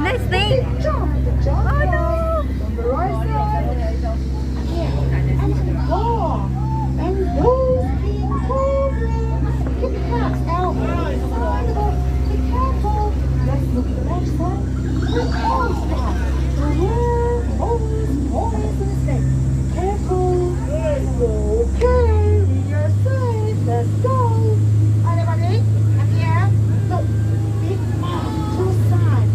Nice thing. Oh no. On the right side. And those being cold. Get the cocks out. Be careful. Let's look at the left side. Look close now. Always mistake. Careful. Okay. We are safe. Let's go. Everybody, up here. Look. Big mouth to the side.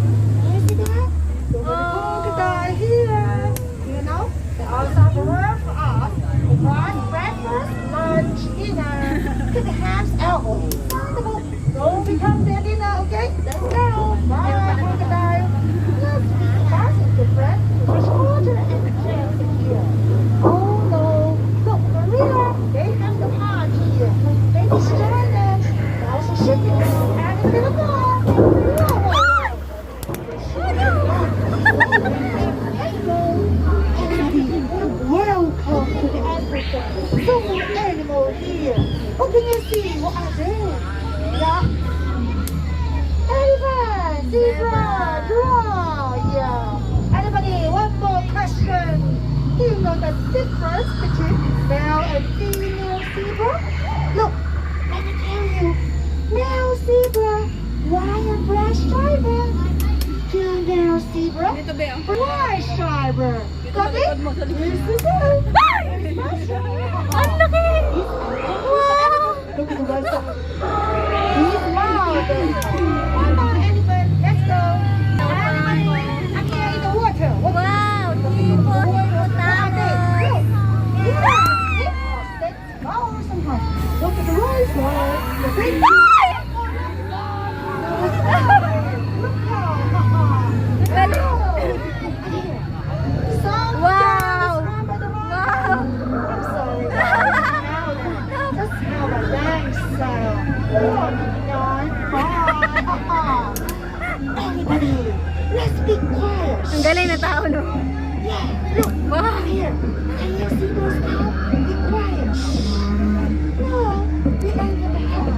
You see that? So the crocodile here. You know? They all start to work for us. Lunch, breakfast, lunch, dinner. Get the halves elbow inside the boat. Don't become their dinner, okay? Let's go. Bye, crocodile. Let's be fast and different. Fish water and the cans here. Oh no. Look, Maria, they have the pond here. They destroy them. Also chickens and a little dog. Welcome to the Africa. So many animals here. What can you see? What are they? Yeah. Elephant, zebra, giraffe. Yeah. Anybody? One more question. Do you know the difference between male and female zebra? Look, let me tell you. Male zebra, white and black stripe. Female zebra, white stripe. Got it? This is it. Ang laki! Wow! Look at the right side. He's loud. One more elephant. Let's go. Elephant. I'm here in the water. Wow! Hippopotamus! Look at the right side. The big Wow! I'm sorry. Just have a nice sound. Everybody, let's be quiet. Ang galing na tao, no? Yeah, look. Wow! Here, can you see those cows? Be quiet. No, we ain't gonna have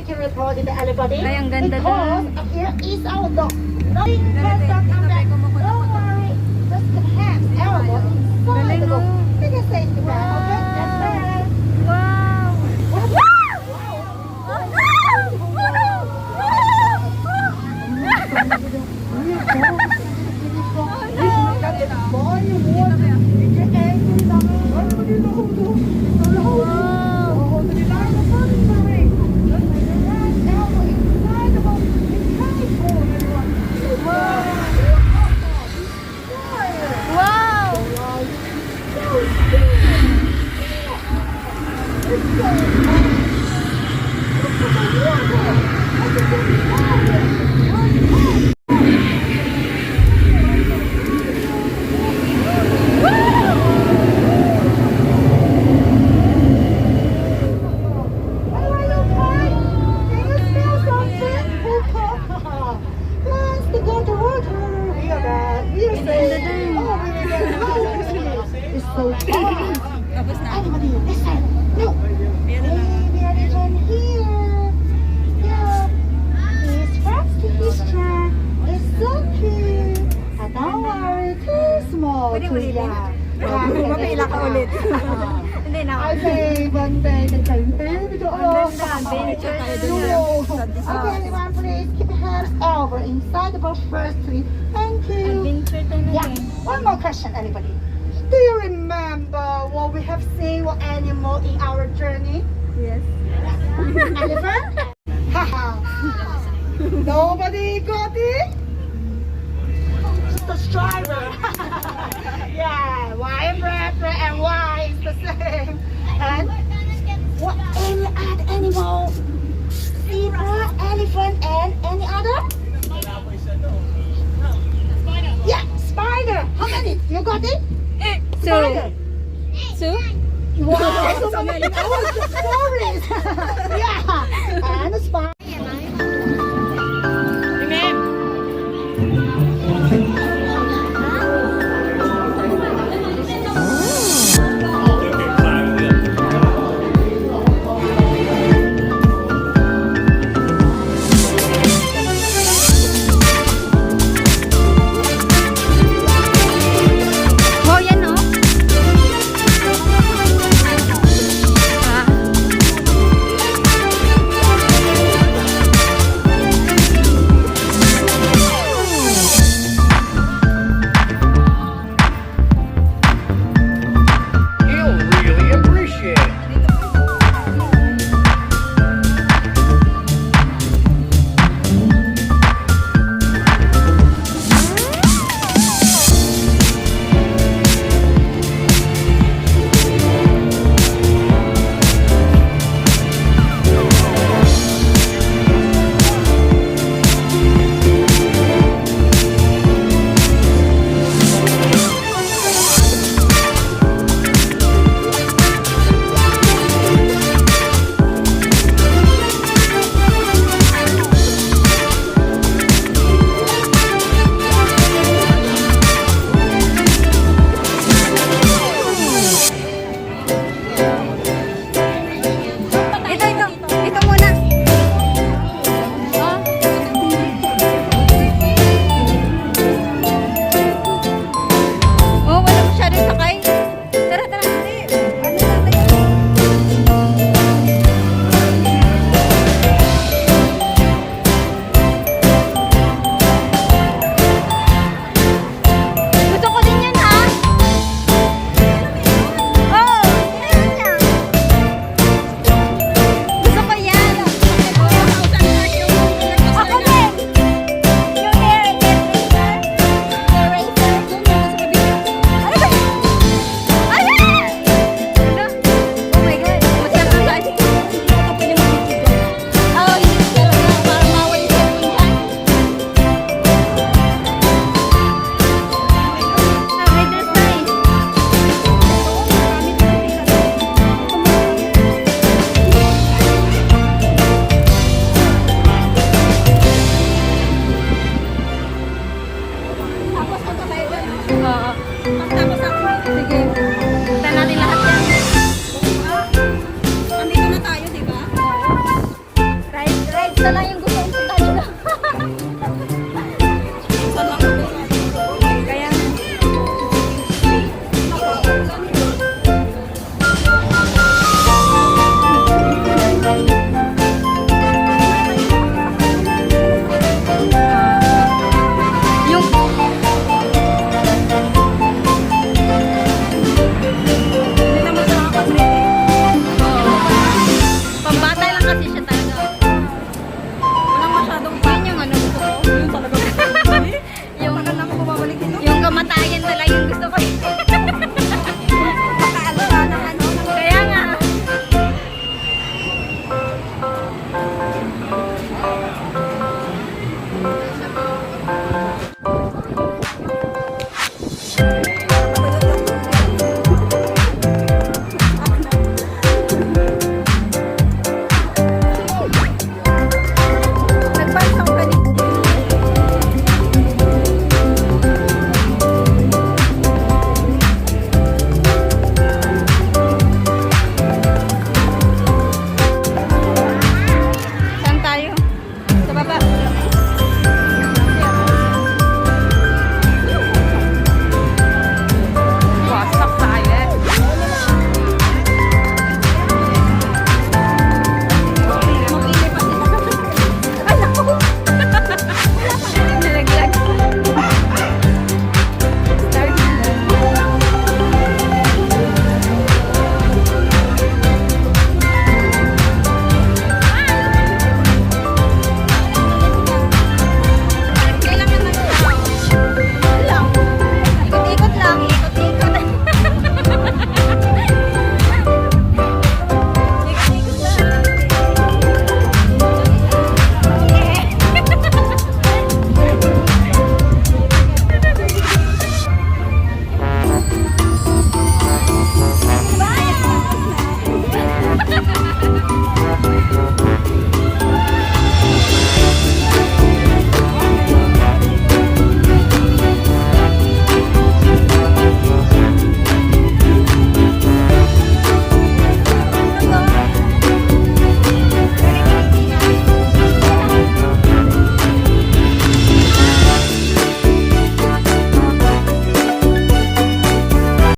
need to report it to everybody. Ay, ang ganda because dun. here is our dog. Nothing can stop on that. Don't worry. Just the hands, elbow inside Galing, the dog. no? You can say the back, okay? That's right. Wow! Wow! Oh no! Oh no! Wow! It's so hard. Everybody, listen. No. Baby elephant here. Yeah. He's fast to his chair. It's so cute. Don't worry, too small Pwede to ulitin? ya. Mapila ka ulit. Hindi na. I say one day the same thing. Ang ganda. Adventure tayo dun na. Okay, everyone, please keep your hands over inside the box firstly. Thank you. Adventure tayo na Yeah. One more question, anybody. Do you remember what we have seen, what animal in our journey? Yes. Elephant? Haha. Nobody got it? The driver. Yeah, Y and and Y is the same. And what any other animal? Zebra, elephant, and any other? Yeah, spider. How many? You got it? Spider. So? Wow, so many. I was just worried. Yeah, and a spider. Oh, yan no? Ah. na lang yung